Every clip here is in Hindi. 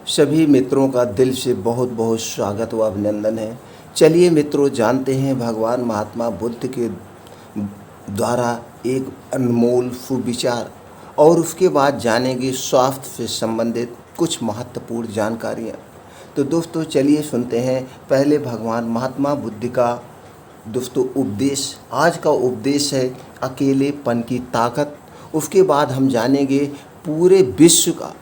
सभी मित्रों का दिल से बहुत बहुत स्वागत व अभिनंदन है। चलिए मित्रों, जानते हैं भगवान महात्मा बुद्ध के द्वारा एक अनमोल सुविचार और उसके बाद जानेंगे स्वास्थ्य से संबंधित कुछ महत्वपूर्ण जानकारियाँ। तो दोस्तों चलिए सुनते हैं पहले भगवान महात्मा बुद्ध का दोस्तों उपदेश। आज का उपदेश है अकेलेपन की ताकत। उसके बाद हम जानेंगे पूरे विश्व का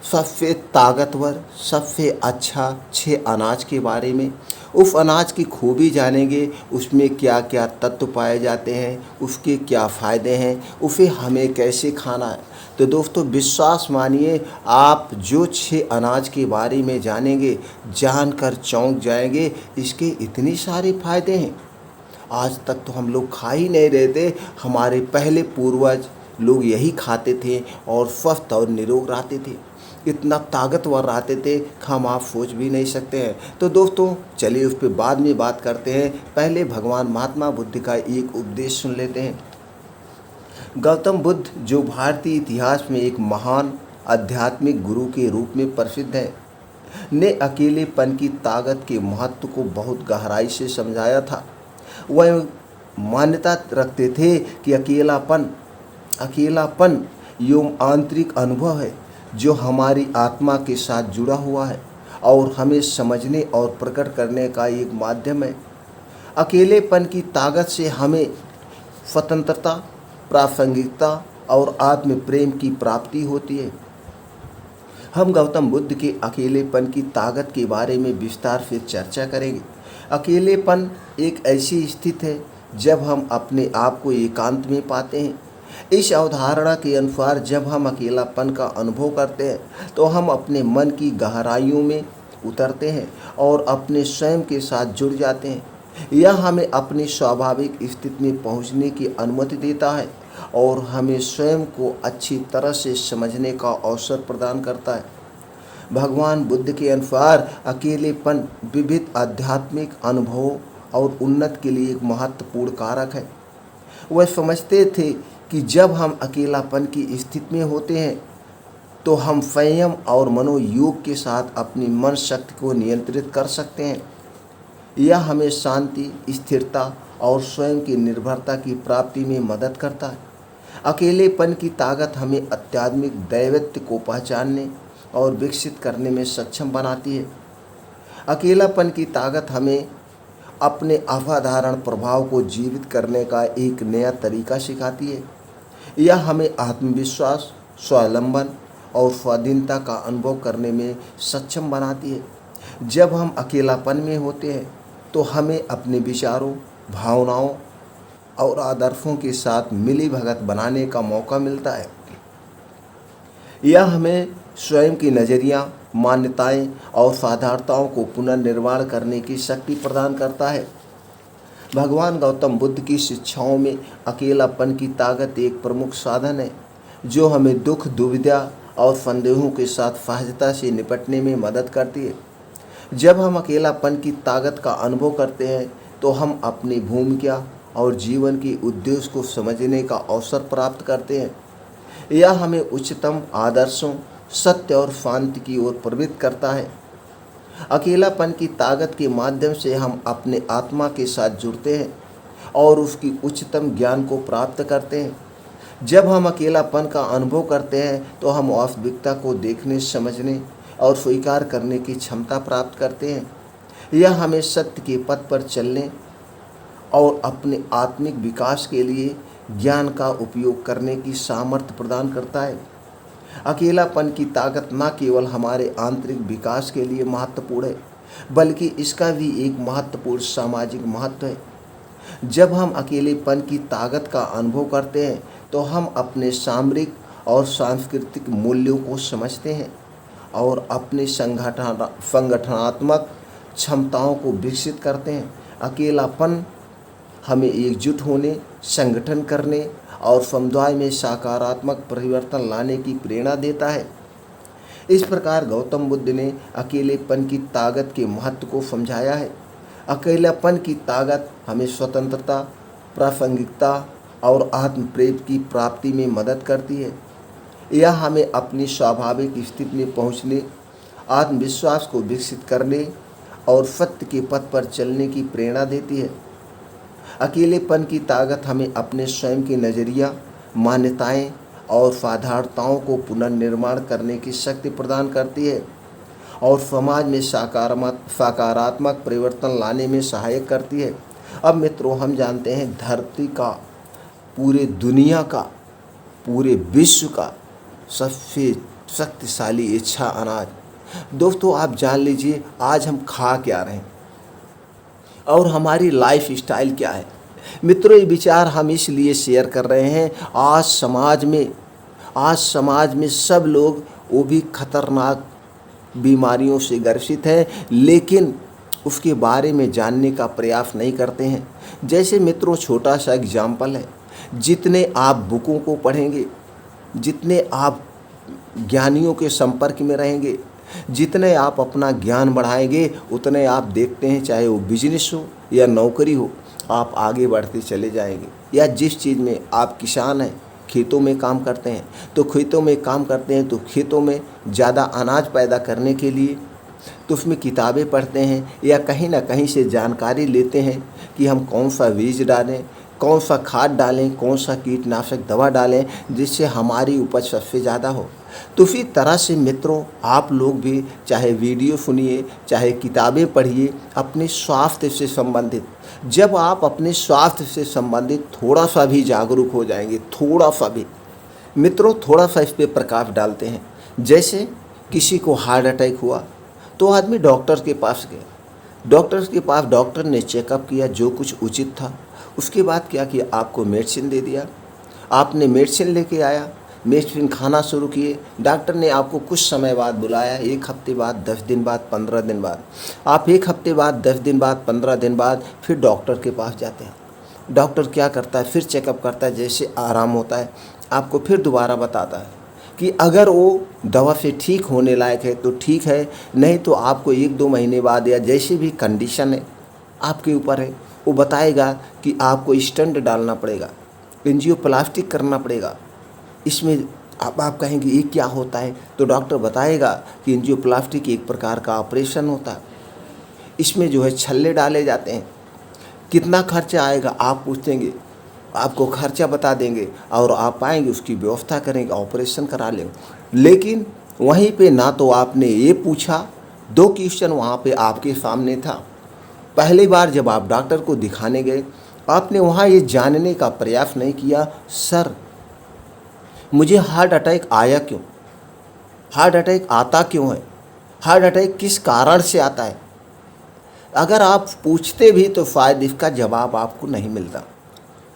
सबसे ताकतवर, सबसे अच्छा 6 अनाज के बारे में। उस अनाज की खूबी जानेंगे, उसमें क्या क्या तत्व पाए जाते हैं, उसके क्या फ़ायदे हैं, उसे हमें कैसे खाना है। तो दोस्तों विश्वास मानिए, आप जो 6 अनाज के बारे में जानेंगे, जानकर चौंक जाएंगे। इसके इतने सारे फ़ायदे हैं, आज तक तो हम लोग खा ही नहीं रहे थे। हमारे पहले पूर्वज लोग यही खाते थे और स्वस्थ और निरोग रहते थे, इतना ताकतवर रहते थे हम आप सोच भी नहीं सकते हैं। तो दोस्तों चलिए उस पर बाद में बात करते हैं। पहले भगवान महात्मा बुद्ध का एक उपदेश सुन लेते हैं। गौतम बुद्ध, जो भारतीय इतिहास में एक महान आध्यात्मिक गुरु के रूप में प्रसिद्ध है, ने अकेलेपन की ताकत के महत्व को बहुत गहराई से समझाया था। वह मान्यता रखते थे कि अकेलापन एवं आंतरिक अनुभव है जो हमारी आत्मा के साथ जुड़ा हुआ है और हमें समझने और प्रकट करने का एक माध्यम है। अकेलेपन की ताकत से हमें स्वतंत्रता, प्रासंगिकता और आत्म प्रेम की प्राप्ति होती है। हम गौतम बुद्ध के अकेलेपन की ताकत के बारे में विस्तार से चर्चा करेंगे। अकेलेपन एक ऐसी स्थिति है जब हम अपने आप को एकांत में पाते हैं। इस अवधारणा के अनुसार जब हम अकेलापन का अनुभव करते हैं तो हम अपने मन की गहराइयों में उतरते हैं और अपने स्वयं के साथ जुड़ जाते हैं। यह हमें अपनी स्वाभाविक स्थिति में पहुंचने की अनुमति देता है और हमें स्वयं को अच्छी तरह से समझने का अवसर प्रदान करता है। भगवान बुद्ध के अनुसार अकेलेपन विविध आध्यात्मिक अनुभवों और उन्नति के लिए एक महत्वपूर्ण कारक है। वह समझते थे कि जब हम अकेलापन की स्थिति में होते हैं तो हम संयम और मनोयोग के साथ अपनी मन शक्ति को नियंत्रित कर सकते हैं। यह हमें शांति, स्थिरता और स्वयं की निर्भरता की प्राप्ति में मदद करता है। अकेलेपन की ताकत हमें आध्यात्मिक दैवत्व को पहचानने और विकसित करने में सक्षम बनाती है। अकेलापन की ताकत हमें अपने असाधारण प्रभाव को जीवित करने का एक नया तरीका सिखाती है। यह हमें आत्मविश्वास, स्वावलंबन और स्वाधीनता का अनुभव करने में सक्षम बनाती है। जब हम अकेलापन में होते हैं तो हमें अपने विचारों, भावनाओं और आदर्शों के साथ मिलीभगत बनाने का मौका मिलता है। यह हमें स्वयं की नज़रिया, मान्यताएं और साधारणताओं को पुनर्निर्माण करने की शक्ति प्रदान करता है। भगवान गौतम बुद्ध की शिक्षाओं में अकेलापन की ताकत एक प्रमुख साधन है जो हमें दुख, दुविधा और संदेहों के साथ सहजता से निपटने में मदद करती है। जब हम अकेलापन की ताकत का अनुभव करते हैं तो हम अपनी भूमिका और जीवन के उद्देश्य को समझने का अवसर प्राप्त करते हैं। यह हमें उच्चतम आदर्शों, सत्य और शांति की ओर प्रवृत्त करता है। अकेलापन की ताकत के माध्यम से हम अपने आत्मा के साथ जुड़ते हैं और उसकी उच्चतम ज्ञान को प्राप्त करते हैं। जब हम अकेलापन का अनुभव करते हैं तो हम वास्तविकता को देखने, समझने और स्वीकार करने की क्षमता प्राप्त करते हैं। यह हमें सत्य के पथ पर चलने और अपने आत्मिक विकास के लिए ज्ञान का उपयोग करने की सामर्थ्य प्रदान करता है। अकेलापन की ताकत न केवल हमारे आंतरिक विकास के लिए महत्वपूर्ण है, बल्कि इसका भी एक महत्वपूर्ण सामाजिक महत्व है। जब हम अकेलेपन की ताकत का अनुभव करते हैं तो हम अपने सामरिक और सांस्कृतिक मूल्यों को समझते हैं और अपनी संगठनात्मक क्षमताओं को विकसित करते हैं। अकेलापन हमें एकजुट होने, संगठन करने और समुदाय में सकारात्मक परिवर्तन लाने की प्रेरणा देता है। इस प्रकार गौतम बुद्ध ने अकेलेपन की ताकत के महत्व को समझाया है। अकेलापन की ताकत हमें स्वतंत्रता, प्रासंगिकता और आत्म प्रेम की प्राप्ति में मदद करती है। यह हमें अपनी स्वाभाविक स्थिति में पहुँचने आत्मविश्वास को विकसित करने और सत्य के पथ पर चलने की प्रेरणा देती है। अकेलेपन की ताकत हमें अपने स्वयं के नज़रिया, मान्यताएं और साधारणताओं को पुनर्निर्माण करने की शक्ति प्रदान करती है और समाज में सकारात्मक परिवर्तन लाने में सहायक करती है। अब मित्रों, हम जानते हैं धरती का, पूरे दुनिया का, पूरे विश्व का सबसे शक्तिशाली इच्छा अनाज। दोस्तों, आप जान लीजिए आज हम खा क्या रहे हैं और हमारी लाइफ स्टाइल क्या है। मित्रों, ये विचार हम इसलिए शेयर कर रहे हैं, आज समाज में सब लोग, वो भी खतरनाक बीमारियों से ग्रसित हैं, लेकिन उसके बारे में जानने का प्रयास नहीं करते हैं। जैसे मित्रों, छोटा सा एग्जाम्पल है, जितने आप बुकों को पढ़ेंगे, जितने आप ज्ञानियों के संपर्क में रहेंगे, जितने आप अपना ज्ञान बढ़ाएंगे, उतने आप देखते हैं चाहे वो बिजनेस हो या नौकरी हो, आप आगे बढ़ते चले जाएंगे। या जिस चीज़ में आप किसान हैं, खेतों में काम करते हैं, तो खेतों में ज़्यादा अनाज पैदा करने के लिए तो उसमें किताबें पढ़ते हैं या कहीं ना कहीं से जानकारी लेते हैं कि हम कौन सा बीज डालें, कौन सा खाद डालें, कौन सा कीटनाशक दवा डालें जिससे हमारी उपज सबसे ज़्यादा हो। तो इसी तरह से मित्रों, आप लोग भी चाहे वीडियो सुनिए, चाहे किताबें पढ़िए, अपने स्वास्थ्य से संबंधित, जब आप अपने स्वास्थ्य से संबंधित थोड़ा सा भी जागरूक हो जाएंगे, थोड़ा सा भी मित्रों, थोड़ा सा इस पर प्रकाश डालते हैं। जैसे किसी को हार्ट अटैक हुआ तो आदमी डॉक्टर के पास गया, डॉक्टर ने चेकअप किया, जो कुछ उचित था। उसके बाद क्या किया, आपको मेडिसिन दे दिया, आपने मेडिसिन लेके आया, मेडिसिन खाना शुरू किए। डॉक्टर ने आपको कुछ समय बाद बुलाया, 1 हफ्ते बाद, 10 दिन बाद, 15 दिन बाद। आप 1 हफ्ते बाद, 10 दिन बाद, 15 दिन बाद फिर डॉक्टर के पास जाते हैं। डॉक्टर क्या करता है, फिर चेकअप करता है, जैसे आराम होता है आपको फिर दोबारा बताता है कि अगर वो दवा से ठीक होने लायक है तो ठीक है, नहीं तो आपको 1-2 महीने बाद या जैसी भी कंडीशन है आपके ऊपर है, वो बताएगा कि आपको स्टंट डालना पड़ेगा, एंजियोप्लास्टिक करना पड़ेगा। इसमें आप कहेंगे ये क्या होता है, तो डॉक्टर बताएगा कि एंजियोप्लास्टिक एक प्रकार का ऑपरेशन होता है, इसमें जो है छल्ले डाले जाते हैं। कितना खर्चा आएगा आप पूछेंगे, आपको खर्चा बता देंगे और आप आएंगे, उसकी व्यवस्था करेंगे, ऑपरेशन करा लेंगे। लेकिन वहीं पे ना तो आपने ये पूछा, 2 क्वेश्चन वहाँ पे आपके सामने था। पहली बार जब आप डॉक्टर को दिखाने गए, आपने वहाँ ये जानने का प्रयास नहीं किया, सर मुझे हार्ट अटैक आया क्यों, हार्ट अटैक आता क्यों है, हार्ट अटैक किस कारण से आता है। अगर आप पूछते भी तो शायद इसका जवाब आपको नहीं मिलता।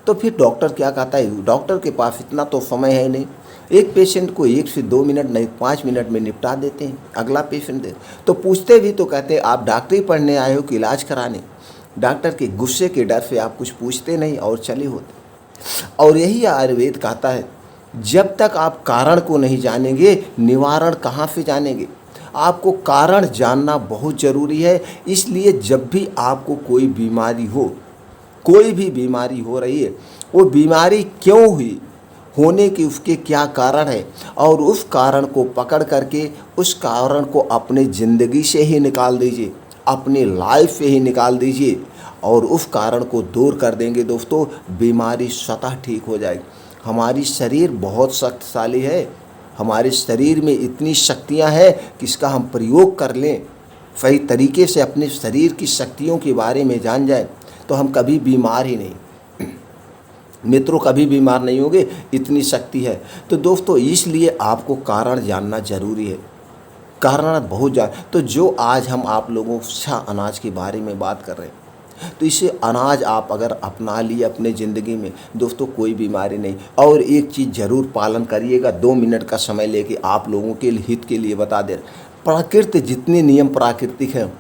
तो फिर डॉक्टर क्या कहता है, डॉक्टर के पास इतना तो समय है नहीं, एक पेशेंट को 1 से 2 मिनट नहीं 5 मिनट में निपटा देते हैं, अगला पेशेंट दे। तो पूछते भी तो कहते हैं आप डॉक्टरी पढ़ने आए हो कि इलाज कराने। डॉक्टर के गुस्से के डर से आप कुछ पूछते नहीं और चले होते। और यही आयुर्वेद कहता है, जब तक आप कारण को नहीं जानेंगे, निवारण कहाँ से जानेंगे। आपको कारण जानना बहुत ज़रूरी है। इसलिए जब भी आपको कोई बीमारी हो, कोई भी बीमारी हो रही है, वो बीमारी क्यों हुई, होने की उसके क्या कारण है, और उस कारण को पकड़ करके उस कारण को अपने ज़िंदगी से ही निकाल दीजिए, अपनी लाइफ से ही निकाल दीजिए और उस कारण को दूर कर देंगे दोस्तों, बीमारी स्वतः ठीक हो जाएगी। हमारी शरीर बहुत शक्तिशाली है, हमारे शरीर में इतनी शक्तियां हैं कि इसका हम प्रयोग कर लें, सही तरीके से अपने शरीर की शक्तियों के बारे में जान जाए तो हम कभी बीमार ही नहीं, मित्रों कभी बीमार नहीं होंगे, इतनी शक्ति है। तो दोस्तों इसलिए आपको कारण जानना जरूरी है, कारण बहुत तो जो आज हम आप लोगों अच्छा अनाज के बारे में बात कर रहे हैं, तो इसे अनाज आप अगर अपना लिए अपने ज़िंदगी में दोस्तों, कोई बीमारी नहीं। और एक चीज़ ज़रूर पालन करिएगा, 2 मिनट का समय लेके आप लोगों के हित के लिए बता दे, प्रकृति जितने नियम प्राकृतिक हैं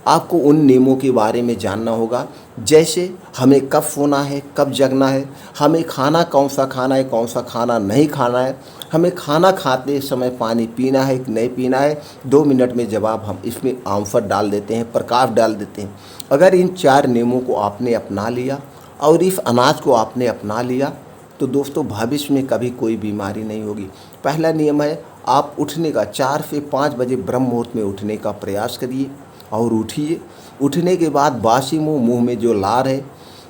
आपको उन नियमों के बारे में जानना होगा। जैसे हमें कब सोना है, कब जगना है, हमें खाना कौन सा खाना है, कौन सा खाना नहीं खाना है, हमें खाना खाते समय पानी पीना है कि नहीं पीना है। 2 मिनट में जवाब हम इसमें आंसर डाल देते हैं, प्रकाश डाल देते हैं। अगर इन 4 नियमों को आपने अपना लिया और इस अनाज को आपने अपना लिया तो दोस्तों भविष्य में कभी कोई बीमारी नहीं होगी। पहला नियम है आप उठने का 4 से 5 बजे ब्रह्म मुहूर्त में उठने का प्रयास करिए और उठिए। उठने के बाद बासी मुंह में जो लार है,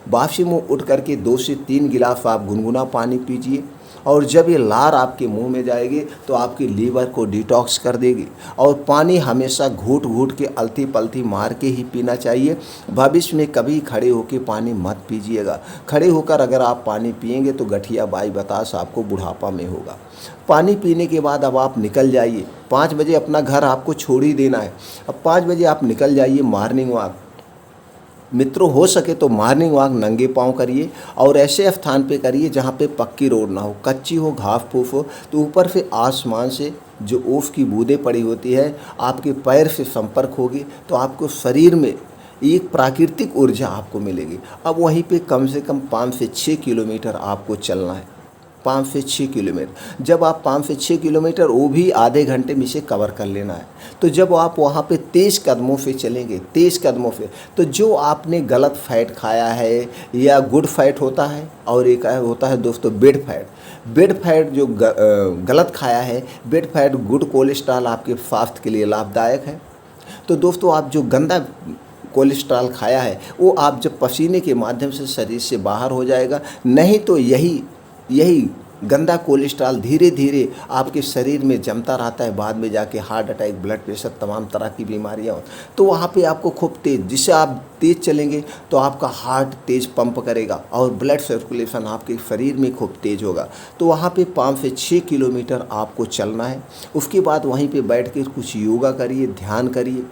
बासी मुंह उठ करके 2 से 3 गिलास आप गुनगुना पानी पीजिए। और जब ये लार आपके मुंह में जाएगी तो आपकी लीवर को डिटॉक्स कर देगी। और पानी हमेशा घूट घूट के अलती पलती मार के ही पीना चाहिए। भविष्य में कभी खड़े होकर पानी मत पीजिएगा। खड़े होकर अगर आप पानी पिएंगे तो गठिया बाई बतास आपको बुढ़ापा में होगा। पानी पीने के बाद अब आप निकल जाइए। 5 बजे अपना घर आपको छोड़ ही देना है। अब 5 बजे आप निकल जाइए मॉर्निंग वॉक। मित्रों, हो सके तो मॉर्निंग वॉक नंगे पाँव करिए और ऐसे स्थान पे करिए जहाँ पे पक्की रोड ना हो, कच्ची हो, घास फूस हो। तो ऊपर से आसमान से जो ओस की बूंदें पड़ी होती है आपके पैर से संपर्क होगी तो आपको शरीर में एक प्राकृतिक ऊर्जा आपको मिलेगी। अब वहीं पे कम से कम 5 से 6 किलोमीटर आपको चलना है। 5 से 6 किलोमीटर। जब आप 5 से 6 किलोमीटर, वो भी आधे घंटे में से कवर कर लेना है। तो जब आप वहाँ पे तेज़ कदमों से चलेंगे, तेज़ कदमों से, तो जो आपने गलत फैट खाया है या गुड फैट होता है और एक होता है दोस्तों बेड फैट। बेड फैट जो गलत खाया है, बेड फैट गुड कोलेस्ट्रॉल आपके स्वास्थ्य के लिए लाभदायक है। तो दोस्तों आप जो गंदा कोलेस्ट्रॉल खाया है वो आप जब पसीने के माध्यम से शरीर से बाहर हो जाएगा। नहीं तो यही गंदा कोलेस्ट्रॉल धीरे धीरे आपके शरीर में जमता रहता है। बाद में जाके हार्ट अटैक, ब्लड प्रेशर, तमाम तरह की बीमारियां हो। तो वहाँ पे आपको खूब तेज़, जिससे आप तेज़ चलेंगे तो आपका हार्ट तेज़ पंप करेगा और ब्लड सर्कुलेशन आपके शरीर में खूब तेज़ होगा। तो वहाँ पे 5 से 6 किलोमीटर आपको चलना है। उसके बाद वहीं पे बैठ के कुछ योगा करिए, ध्यान करिए।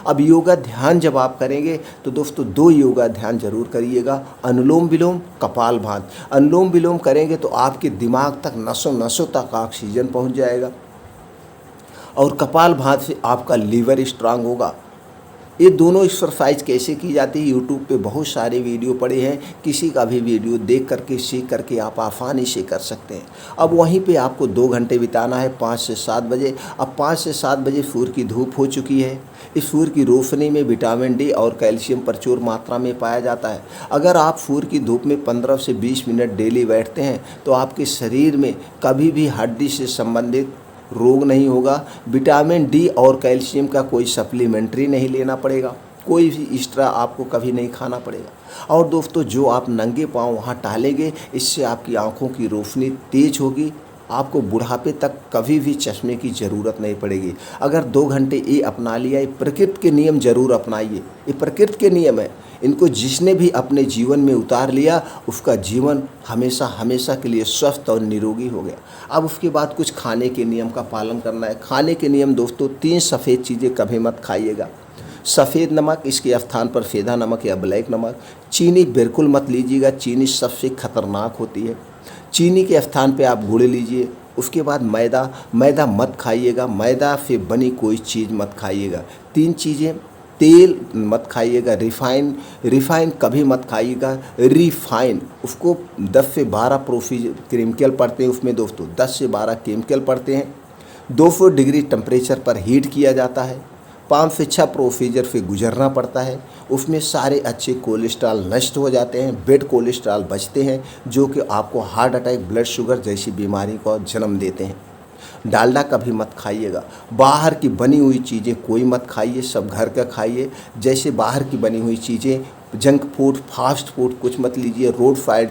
अब योगा ध्यान जब आप करेंगे तो दोस्तों 2 योगा ध्यान जरूर करिएगा, अनुलोम विलोम, कपालभाति। अनुलोम विलोम करेंगे तो आपके दिमाग तक, नसों नसों तक ऑक्सीजन पहुंच जाएगा और कपालभाति से आपका लीवर स्ट्रांग होगा। ये दोनों एक्सरसाइज कैसे की जाती है, यूट्यूब पे बहुत सारे वीडियो पड़े हैं। किसी का भी वीडियो देख करके, सीख करके आप आसानी से कर सकते हैं। अब वहीं पे आपको 2 घंटे बिताना है, 5 से 7 बजे। अब 5 से 7 बजे सूर्य की धूप हो चुकी है। इस सूर्य की रोशनी में विटामिन डी और कैल्शियम प्रचुर मात्रा में पाया जाता है। अगर आप सूर्य की धूप में 15 से 20 मिनट डेली बैठते हैं तो आपके शरीर में कभी भी हड्डी से संबंधित रोग नहीं होगा। विटामिन डी और कैल्शियम का कोई सप्लीमेंट्री नहीं लेना पड़ेगा, कोई भी एक्स्ट्रा आपको कभी नहीं खाना पड़ेगा। और दोस्तों जो आप नंगे पाँव वहाँ टहलेंगे, इससे आपकी आंखों की रोशनी तेज होगी। आपको बुढ़ापे तक कभी भी चश्मे की ज़रूरत नहीं पड़ेगी। अगर 2 घंटे ये अपना लिया, ये प्रकृति के नियम जरूर अपनाइए। ये प्रकृति के नियम है, इनको जिसने भी अपने जीवन में उतार लिया उसका जीवन हमेशा हमेशा के लिए स्वस्थ और निरोगी हो गया। अब उसके बाद कुछ खाने के नियम का पालन करना है। खाने के नियम दोस्तों, 3 सफ़ेद चीज़ें कभी मत खाइएगा। सफ़ेद नमक, इसके स्थान पर सेंधा नमक या ब्लैक नमक। चीनी बिल्कुल मत लीजिएगा, चीनी सबसे खतरनाक होती है। चीनी के स्थान पे आप गुड़ लीजिए। उसके बाद मैदा मत खाइएगा, मैदा से बनी कोई चीज़ मत खाइएगा। 3 चीज़ें, तेल मत खाइएगा, रिफाइन कभी मत खाइएगा। रिफाइन उसको 10 से 12 केमिकल पड़ते हैं उसमें दोस्तों, 10 से 12 केमिकल पड़ते हैं। 200 डिग्री टेम्परेचर पर हीट किया जाता है। 5 से 6 प्रोसीजर से गुजरना पड़ता है। उसमें सारे अच्छे कोलेस्ट्रॉल नष्ट हो जाते हैं, बेड कोलेस्ट्रॉल बचते हैं, जो कि आपको हार्ट अटैक, ब्लड शुगर जैसी बीमारी को जन्म देते हैं। डालडा कभी मत खाइएगा। बाहर की बनी हुई चीज़ें कोई मत खाइए, सब घर का खाइए। जैसे बाहर की बनी हुई चीज़ें, जंक फूड, फास्ट फूड कुछ मत लीजिए। रोड साइड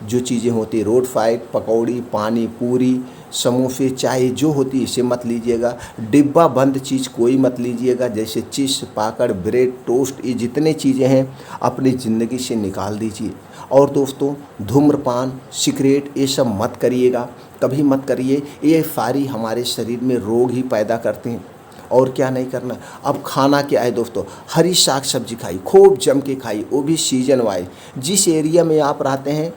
जो चीज़ें होती है, रोड साइड पकौड़ी, पानी पूरी, समोसे, चाय जो होती है इसे मत लीजिएगा। डिब्बा बंद चीज़ कोई मत लीजिएगा, जैसे चिप्स, पाकड़, ब्रेड, टोस्ट, ये जितने चीज़ें हैं अपनी ज़िंदगी से निकाल दीजिए। और दोस्तों धूम्रपान, सिगरेट ये सब मत करिएगा, कभी मत करिए। ये सारी हमारे शरीर में रोग ही पैदा करते हैं। और क्या नहीं करना। अब खाना क्या है दोस्तों, हरी साग सब्जी खाइए, खूब जम के खाइए, वो भी सीजन वाइज। जिस एरिया में आप रहते हैं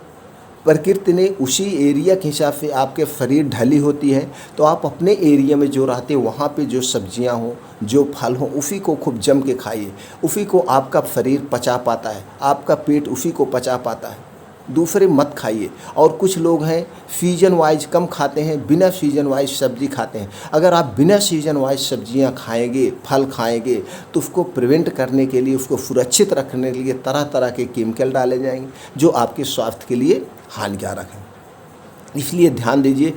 प्रकृति ने उसी एरिया के हिसाब से आपके शरीर ढली होती है। तो आप अपने एरिया में जो रहते हैं वहाँ पे जो सब्जियाँ हों, जो फल हों, उसी को खूब जम के खाइए। उसी को आपका शरीर पचा पाता है, आपका पेट उसी को पचा पाता है, दूसरे मत खाइए। और कुछ लोग हैं सीजन वाइज कम खाते हैं, बिना सीजन वाइज सब्जी खाते हैं। अगर आप बिना सीजन वाइज सब्जियां खाएंगे, फल खाएंगे, तो उसको प्रिवेंट करने के लिए, उसको सुरक्षित रखने के लिए तरह तरह के केमिकल डाले जाएंगे जो आपके स्वास्थ्य के लिए हानिकारक हैं। इसलिए ध्यान दीजिए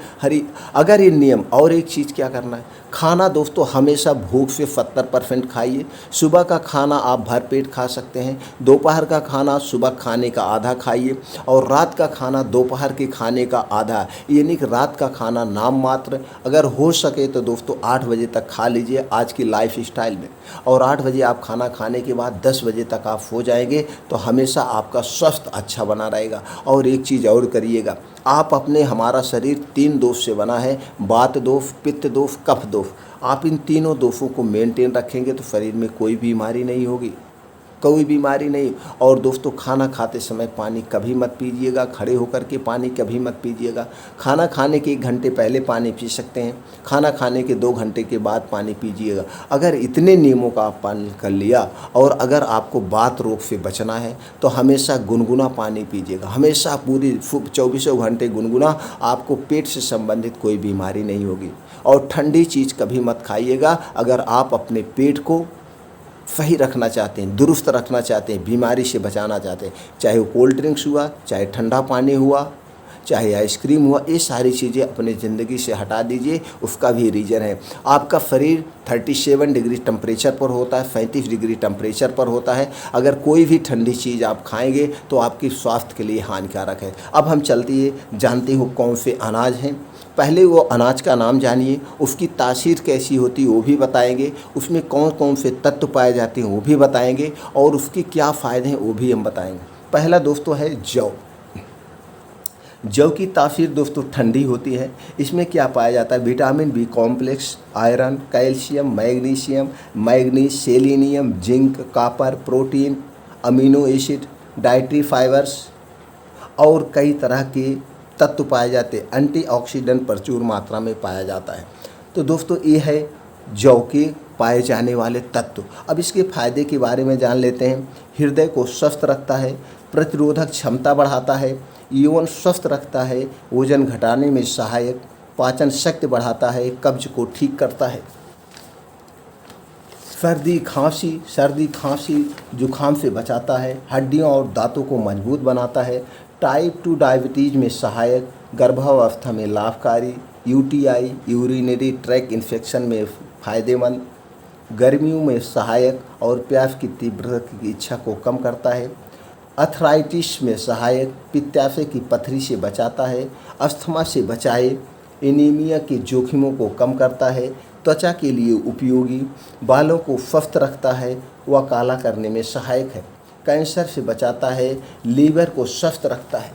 अगर ये नियम। और एक चीज़ क्या करना है, खाना दोस्तों हमेशा भूख से 70% खाइए। सुबह का खाना आप भरपेट खा सकते हैं, दोपहर का खाना सुबह खाने का आधा खाइए, और रात का खाना दोपहर के खाने का आधा, यानी कि रात का खाना नाम मात्र। अगर हो सके तो दोस्तों 8 बजे तक खा लीजिए आज की लाइफ स्टाइल में, और 8 बजे आप खाना खाने के बाद 10 बजे तक आप सो जाएंगे तो हमेशा आपका स्वास्थ्य अच्छा बना रहेगा। और एक चीज़ और करिएगा, आप अपने हमारा शरीर 3 दोष से बना है, वात दोष, पित्त दोष, कफ दोष। आप इन तीनों दोषों को मेंटेन रखेंगे तो शरीर में कोई बीमारी नहीं होगी, कोई बीमारी नहीं। और दोस्तों खाना खाते समय पानी कभी मत पीजिएगा, खड़े होकर के पानी कभी मत पीजिएगा। खाना खाने के 1 घंटे पहले पानी पी सकते हैं, खाना खाने के 2 घंटे के बाद पानी पीजिएगा। अगर इतने नियमों का आप पालन कर लिया, और अगर आपको वात रोग से बचना है तो हमेशा गुनगुना पानी पीजिएगा, हमेशा पूरी 24 घंटे गुनगुना। आपको पेट से संबंधित कोई बीमारी नहीं होगी। और ठंडी चीज़ कभी मत खाइएगा अगर आप अपने पेट को सही रखना चाहते हैं, दुरुस्त रखना चाहते हैं, बीमारी से बचाना चाहते हैं। चाहे वो कोल्ड ड्रिंक्स हुआ, चाहे ठंडा पानी हुआ, चाहे आइसक्रीम हुआ, ये सारी चीज़ें अपने ज़िंदगी से हटा दीजिए। उसका भी रीज़न है, आपका शरीर 37 डिग्री टेम्परेचर पर होता है, 35 डिग्री टेम्परेचर पर होता है। अगर कोई भी ठंडी चीज़ आप खाएंगे तो आपकी स्वास्थ्य के लिए हानिकारक है। अब हम जानते हो कौन से अनाज हैं। पहले वो अनाज का नाम जानिए, उसकी तासीर कैसी होती है वो भी बताएंगे, उसमें कौन कौन से तत्व पाए जाते हैं वो भी बताएंगे, और उसके क्या फ़ायदे हैं वो भी हम बताएंगे। पहला दोस्तों है जौ। जौ की तासीर दोस्तों ठंडी होती है। इसमें क्या पाया जाता है, vitamin B complex, iron, calcium, magnesium, manganese, selenium, zinc, copper, protein, amino acid, dietary fibres और कई तरह के तत्व पाए जाते हैं। एंटीऑक्सीडेंट प्रचुर मात्रा में पाया जाता है। तो दोस्तों ये है जौ के पाए जाने वाले तत्व। अब इसके फायदे के बारे में जान लेते हैं। हृदय को स्वस्थ रखता है, प्रतिरोधक क्षमता बढ़ाता है, यौन स्वस्थ रखता है, वजन घटाने में सहायक, पाचन शक्ति बढ़ाता है, कब्ज को ठीक करता है, सर्दी खांसी जुखाम से बचाता है, हड्डियों और दांतों को मजबूत बनाता है, टाइप 2 डायबिटीज़ में सहायक, गर्भावस्था में लाभकारी, यूटीआई यूरिनरी ट्रैक इन्फेक्शन में फ़ायदेमंद, गर्मियों में सहायक और प्यास की तीव्रता की इच्छा को कम करता है, अर्थराइटिस में सहायक, पित्ताशय की पथरी से बचाता है, अस्थमा से बचाए, एनीमिया के जोखिमों को कम करता है, त्वचा के लिए उपयोगी, बालों को स्वस्थ रखता है, वह काला करने में सहायक है, कैंसर से बचाता है, लीवर को स्वस्थ रखता है।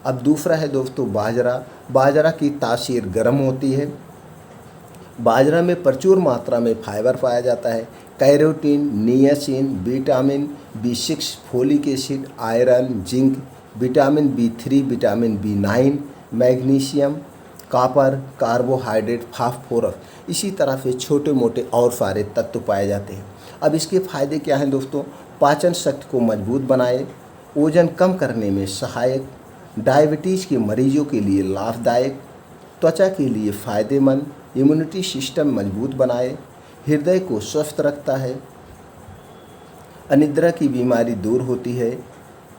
अब दूसरा है दोस्तों बाजरा की तासीर गर्म होती है। बाजरा में प्रचुर मात्रा में फाइबर पाया जाता है, carotene, niacin, vitamin B6, folic acid, iron, zinc, vitamin B3, vitamin B9, magnesium, copper, carbohydrate, phosphorus, इसी तरह से छोटे मोटे और सारे तत्व पाए जाते हैं। अब इसके फायदे क्या हैं दोस्तों, पाचन शक्ति को मजबूत बनाए, वजन कम करने में सहायक, डायबिटीज़ के मरीजों के लिए लाभदायक, त्वचा के लिए फ़ायदेमंद, इम्यूनिटी सिस्टम मजबूत बनाए, हृदय को स्वस्थ रखता है, अनिद्रा की बीमारी दूर होती है,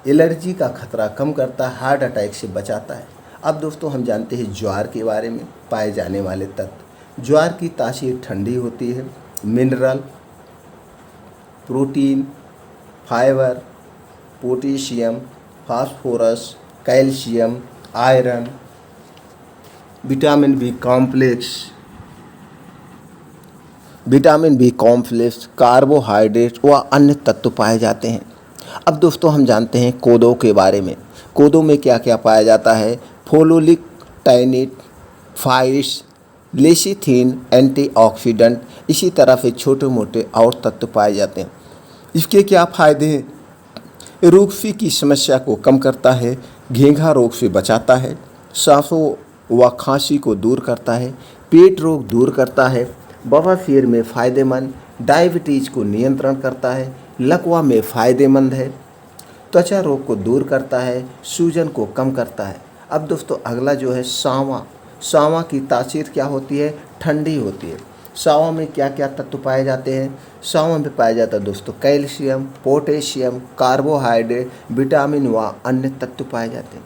एलर्जी का खतरा कम करता है, हार्ट अटैक से बचाता है। अब दोस्तों हम जानते हैं ज्वार के बारे में पाए जाने वाले तत्व। ज्वार की तासीर ठंडी होती है, mineral, protein, fibre, potassium, phosphorus, calcium, iron, vitamin B complex, carbohydrate व अन्य तत्व पाए जाते हैं। अब दोस्तों हम जानते हैं कोदो के बारे में। कोदो में क्या क्या पाया जाता है, फोलोलिक, टैनिट, फाइट्स, लेसिथिन, एंटीऑक्सीडेंट, इसी तरह से छोटे मोटे और तत्व पाए जाते हैं। इसके क्या फ़ायदे हैं, रूखी की समस्या को कम करता है, घेंघा रोग से बचाता है, सांसों व खांसी को दूर करता है, पेट रोग दूर करता है, बवासीर में फ़ायदेमंद, डायबिटीज़ को नियंत्रण करता है, लकवा में फ़ायदेमंद है, त्वचा रोग को दूर करता है, सूजन को कम करता है। अब दोस्तों अगला जो है सांवा की तासीर क्या होती है, ठंडी होती है। सांवा में क्या क्या तत्व पाए जाते हैं, सांवा में पाया जाता है दोस्तों कैल्शियम, पोटेशियम, कार्बोहाइड्रेट, विटामिन व अन्य तत्व पाए जाते हैं।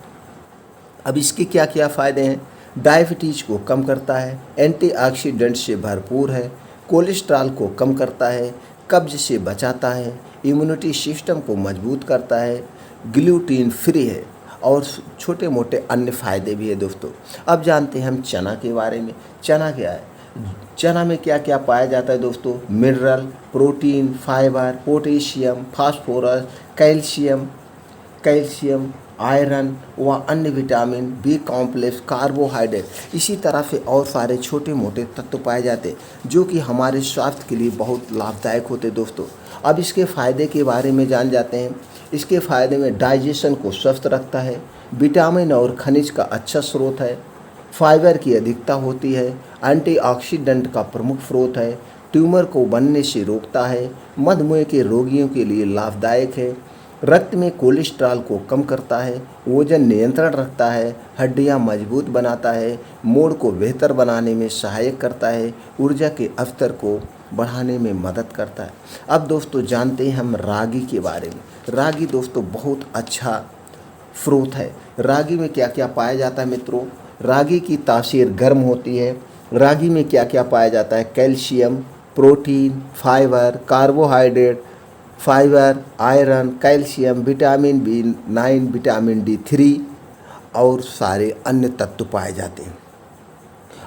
अब इसके क्या क्या फ़ायदे हैं? डायबिटीज़ को कम करता है, एंटीऑक्सीडेंट से भरपूर है, कोलेस्ट्रॉल को कम करता है, कब्ज से बचाता है, इम्यूनिटी सिस्टम को मजबूत करता है, ग्लूटीन फ्री है और छोटे मोटे अन्य फ़ायदे भी है दोस्तों। अब जानते हैं हम चना के बारे में। चना क्या है? चना में क्या क्या पाया जाता है दोस्तों? Mineral, protein, fibre, potassium, phosphorus, calcium, iron व अन्य विटामिन, बी कॉम्प्लेक्स, कार्बोहाइड्रेट, इसी तरह से और सारे छोटे मोटे तत्व पाए जाते हैं जो कि हमारे स्वास्थ्य के लिए बहुत लाभदायक होते हैं दोस्तों। अब इसके फ़ायदे के बारे में जान जाते हैं। इसके फ़ायदे में डाइजेशन को स्वस्थ रखता है, विटामिन और खनिज का अच्छा स्रोत है, फाइबर की अधिकता होती है, एंटीऑक्सीडेंट का प्रमुख स्रोत है, ट्यूमर को बनने से रोकता है, मधुमेह के रोगियों के लिए लाभदायक है, रक्त में कोलेस्ट्रॉल को कम करता है, वजन नियंत्रण रखता है, हड्डियां मजबूत बनाता है, मूड को बेहतर बनाने में सहायक करता है, ऊर्जा के स्तर को बढ़ाने में मदद करता है। अब दोस्तों जानते हैं हम रागी के बारे में। रागी दोस्तों बहुत अच्छा स्रोत है। रागी में क्या क्या पाया जाता है मित्रों? रागी की तासीर गर्म होती है। रागी में क्या क्या पाया जाता है? Calcium, protein, fibre, carbohydrate, fibre, iron, calcium, vitamin B9, vitamin D3 और सारे अन्य तत्व पाए जाते हैं।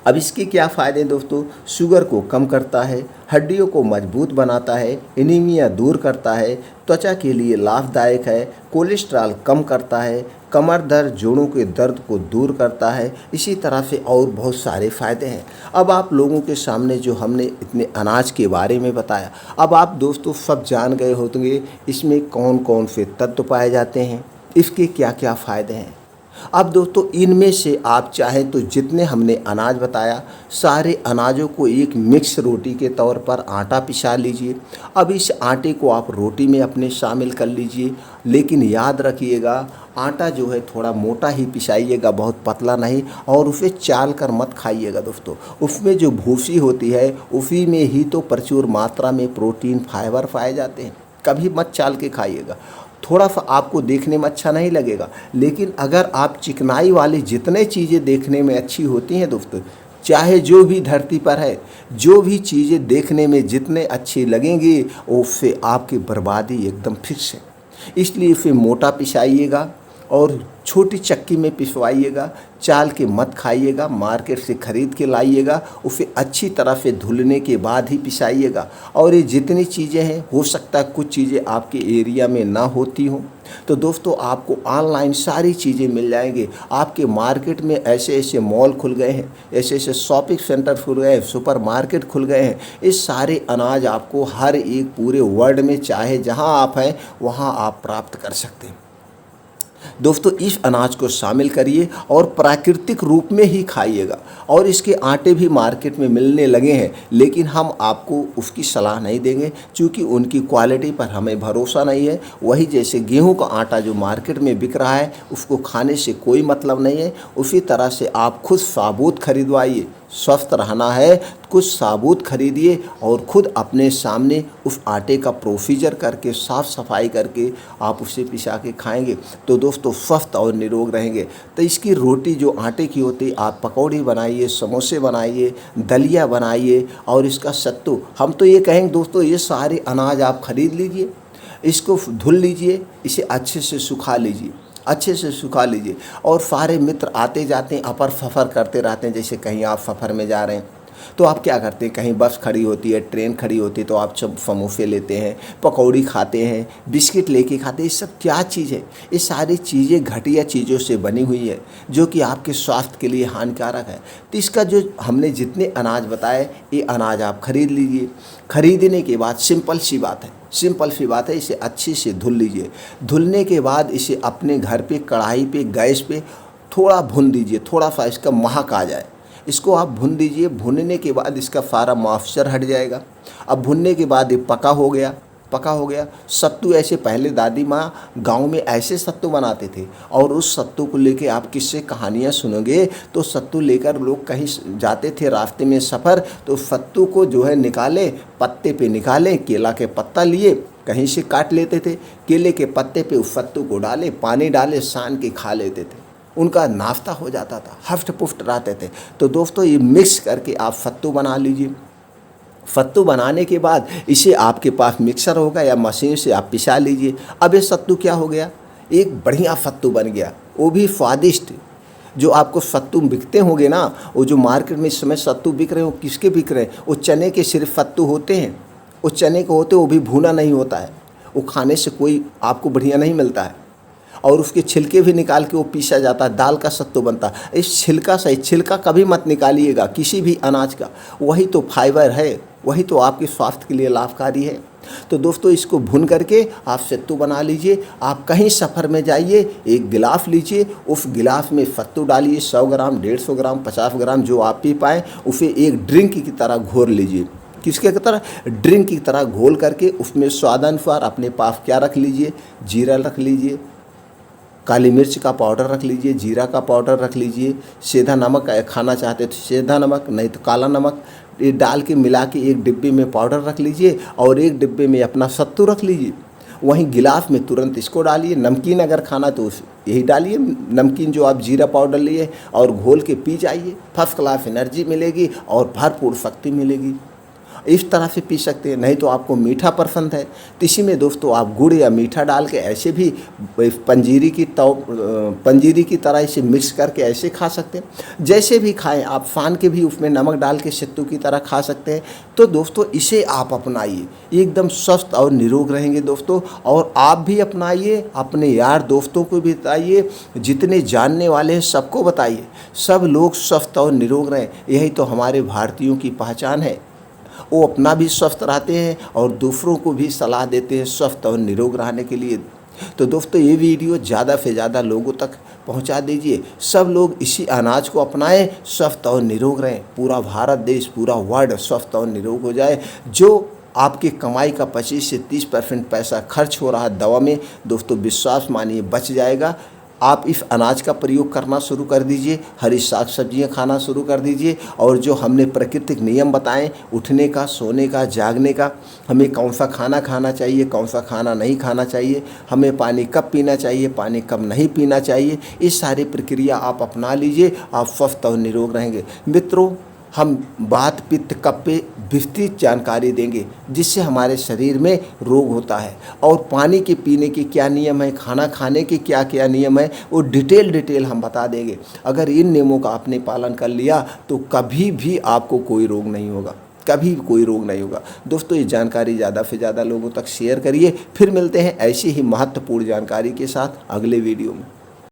अब इसके क्या फ़ायदे हैं दोस्तों? शुगर को कम करता है, हड्डियों को मजबूत बनाता है, एनीमिया दूर करता है, त्वचा के लिए लाभदायक है, कोलेस्ट्रॉल कम करता है, कमर दर्द, जोड़ों के दर्द को दूर करता है। इसी तरह से और बहुत सारे फ़ायदे हैं। अब आप लोगों के सामने जो हमने इतने अनाज के बारे में बताया, अब आप दोस्तों सब जान गए होंगे इसमें कौन कौन से तत्व पाए जाते हैं, इसके क्या क्या फ़ायदे हैं। अब दोस्तों इनमें से आप चाहें तो जितने हमने अनाज बताया सारे अनाजों को एक मिक्स रोटी के तौर पर आटा पिसा लीजिए। अब इस आटे को आप रोटी में अपने शामिल कर लीजिए, लेकिन याद रखिएगा आटा जो है थोड़ा मोटा ही पिसाइएगा, बहुत पतला नहीं, और उसे चाल कर मत खाइएगा दोस्तों। उसमें जो भूसी होती है उसी में ही तो प्रचुर मात्रा में प्रोटीन, फाइबर पाए जाते हैं। कभी मत चाल के खाइएगा। थोड़ा सा आपको देखने में अच्छा नहीं लगेगा, लेकिन अगर आप चिकनाई वाली जितने चीज़ें देखने में अच्छी होती हैं दोस्तों, चाहे जो भी धरती पर है, जो भी चीज़ें देखने में जितने अच्छी लगेंगी उससे आपकी बर्बादी एकदम फिक्स है। इसलिए इसे मोटा पिसाइएगा और छोटी चक्की में पिसवाइएगा, चाल के मत खाइएगा, मार्केट से ख़रीद के लाइएगा, उसे अच्छी तरह से धुलने के बाद ही पिसाइएगा। और ये जितनी चीज़ें हैं, हो सकता है कुछ चीज़ें आपके एरिया में ना होती हों, तो दोस्तों आपको ऑनलाइन सारी चीज़ें मिल जाएंगे। आपके मार्केट में ऐसे ऐसे मॉल खुल गए हैं, ऐसे ऐसे शॉपिंग सेंटर खुल गए हैं, सुपर मार्केट खुल गए हैं। इस सारे अनाज आपको हर एक पूरे वर्ल्ड में चाहे जहां आप हैं वहां आप प्राप्त कर सकते हैं। दोस्तों इस अनाज को शामिल करिए और प्राकृतिक रूप में ही खाइएगा। और इसके आटे भी मार्केट में मिलने लगे हैं, लेकिन हम आपको उसकी सलाह नहीं देंगे क्योंकि उनकी क्वालिटी पर हमें भरोसा नहीं है। वही जैसे गेहूं का आटा जो मार्केट में बिक रहा है उसको खाने से कोई मतलब नहीं है, उसी तरह से आप खुद साबुत खरीदवाइए। स्वस्थ रहना है कुछ साबुत खरीदिए और खुद अपने सामने उस आटे का प्रोसीजर करके साफ़ सफाई करके आप उसे पिसा के खाएंगे तो दोस्तों स्वस्थ और निरोग रहेंगे। तो इसकी रोटी जो आटे की होती है आप पकौड़ी बनाइए, समोसे बनाइए, दलिया बनाइए और इसका सत्तू। हम तो ये कहेंगे दोस्तों ये सारे अनाज आप खरीद लीजिए, इसको धुल लीजिए, इसे अच्छे से सुखा लीजिए, अच्छे से सुखा लीजिए। और सारे मित्र आते जाते हैं, अपर सफ़र करते रहते हैं। जैसे कहीं आप सफ़र में जा रहे हैं तो आप क्या करते हैं, कहीं बस खड़ी होती है, ट्रेन खड़ी होती है तो आप सब समोसे लेते हैं, पकौड़ी खाते हैं, बिस्किट लेके खाते हैं। ये सब क्या चीज़ है? ये सारी चीज़ें घटिया चीज़ों से बनी हुई है जो कि आपके स्वास्थ्य के लिए हानिकारक है। तो इसका जो हमने जितने अनाज बताए ये अनाज आप खरीद लीजिए। खरीदने के बाद सिंपल सी बात है, इसे अच्छे से धुल लीजिए। धुलने के बाद इसे अपने घर पे कढ़ाई पे गैस पे थोड़ा भून दीजिए, थोड़ा सा इसका महक आ जाए, इसको आप भून दीजिए। भुनने के बाद इसका सारा मॉइस्चर हट जाएगा। अब भुनने के बाद ये पका हो गया। सत्तू ऐसे पहले दादी माँ गांव में ऐसे सत्तू बनाते थे और उस सत्तू को लेके आप किससे कहानियाँ सुनोगे तो सत्तू लेकर लोग कहीं जाते थे रास्ते में सफ़र, तो सत्तू को जो है निकाले, पत्ते पे निकाले, केला के पत्ता लिए कहीं से काट लेते थे, केले के पत्ते पे उस सत्तू को डाले, पानी डाले, सान के खा लेते थे। उनका नाश्ता हो जाता था, हफ्ट पुफ्ट रहते थे। तो दोस्तों ये मिक्स करके आप सत्तू बना लीजिए। सत्तू बनाने के बाद इसे आपके पास मिक्सर होगा या मशीन से आप पिसा लीजिए। अब ये सत्तू क्या हो गया, एक बढ़िया सत्तू बन गया, वो भी स्वादिष्ट। जो आपको सत्तू बिकते होंगे ना, वो जो मार्केट में इस समय सत्तू बिक रहे हो, किसके बिक रहे हैं, वो चने के सिर्फ सत्तू होते हैं। वो चने के होते, वो भी भुना नहीं होता है, वो खाने से कोई आपको बढ़िया नहीं मिलता है। और उसके छिलके भी निकाल के वो पीसा जाता है, दाल का सत्तू बनता है। इस छिलका से, छिलका कभी मत निकालिएगा किसी भी अनाज का, वही तो फाइबर है, वही तो आपके स्वास्थ्य के लिए लाभकारी है। तो दोस्तों इसको भून करके आप सत्तू बना लीजिए। आप कहीं सफ़र में जाइए, एक गिलास लीजिए, उस गिलास में सत्तू डालिए, 100 ग्राम, 150 ग्राम, 50 ग्राम जो आप पी पाएँ, उसे एक ड्रिंक की तरह घोर लीजिए। किसके तरह, ड्रिंक की तरह घोल करके उसमें स्वादानुसार अपने पास क्या रख लीजिए, जीरा रख लीजिए, काली मिर्च का पाउडर रख लीजिए, जीरा का पाउडर रख लीजिए, सेंधा नमक खाना चाहते तो सेंधा नमक, नहीं तो काला नमक, ये डाल के मिला के एक डिब्बे में पाउडर रख लीजिए और एक डिब्बे में अपना सत्तू रख लीजिए। वहीं गिलास में तुरंत इसको डालिए। नमकीन अगर खाना तो यही डालिए, नमकीन जो आप जीरा पाउडर लिए, और घोल के पी जाइए। फर्स्ट क्लास एनर्जी मिलेगी और भरपूर शक्ति मिलेगी। इस तरह से पी सकते हैं। नहीं तो आपको मीठा पसंद है तो इसी में दोस्तों आप गुड़ या मीठा डाल के ऐसे भी पंजीरी की तरह इसे मिक्स करके ऐसे खा सकते हैं। जैसे भी खाएं आप, फान के भी उसमें नमक डाल के सत्तू की तरह खा सकते हैं। तो दोस्तों इसे आप अपनाइए, एकदम स्वस्थ और निरोग रहेंगे दोस्तों। और आप भी अपनाइए, अपने यार दोस्तों को भी बताइए, जितने जानने वाले हैं सबको बताइए। सब लोग स्वस्थ और निरोग रहें, यही तो हमारे भारतीयों की पहचान है। वो अपना भी स्वस्थ रहते हैं और दूसरों को भी सलाह देते हैं स्वस्थ और निरोग रहने के लिए। तो दोस्तों ये वीडियो ज़्यादा से ज़्यादा लोगों तक पहुंचा दीजिए। सब लोग इसी अनाज को अपनाएं, स्वस्थ और निरोग रहें। पूरा भारत देश, पूरा वर्ल्ड स्वस्थ और निरोग हो जाए। जो आपकी कमाई का 25 से 30% पैसा खर्च हो रहा है दवा में, दोस्तों विश्वास मानिए बच जाएगा। आप इस अनाज का प्रयोग करना शुरू कर दीजिए, हरी साग सब्जियां खाना शुरू कर दीजिए। और जो हमने प्राकृतिक नियम बताएं, उठने का, सोने का, जागने का, हमें कौन सा खाना खाना चाहिए, कौन सा खाना नहीं खाना चाहिए, हमें पानी कब पीना चाहिए, पानी कब नहीं पीना चाहिए, इस सारी प्रक्रिया आप अपना लीजिए। आप स्वस्थ और निरोग रहेंगे। मित्रों, हम वात पित्त कफ पे विस्तृत जानकारी देंगे, जिससे हमारे शरीर में रोग होता है। और पानी के पीने के क्या नियम है, खाना खाने के क्या क्या नियम है, वो डिटेल हम बता देंगे। अगर इन नियमों का आपने पालन कर लिया तो कभी भी आपको कोई रोग नहीं होगा, कभी कोई रोग नहीं होगा। दोस्तों ये जानकारी ज़्यादा से ज़्यादा लोगों तक शेयर करिए। फिर मिलते हैं ऐसी ही महत्वपूर्ण जानकारी के साथ अगले वीडियो में।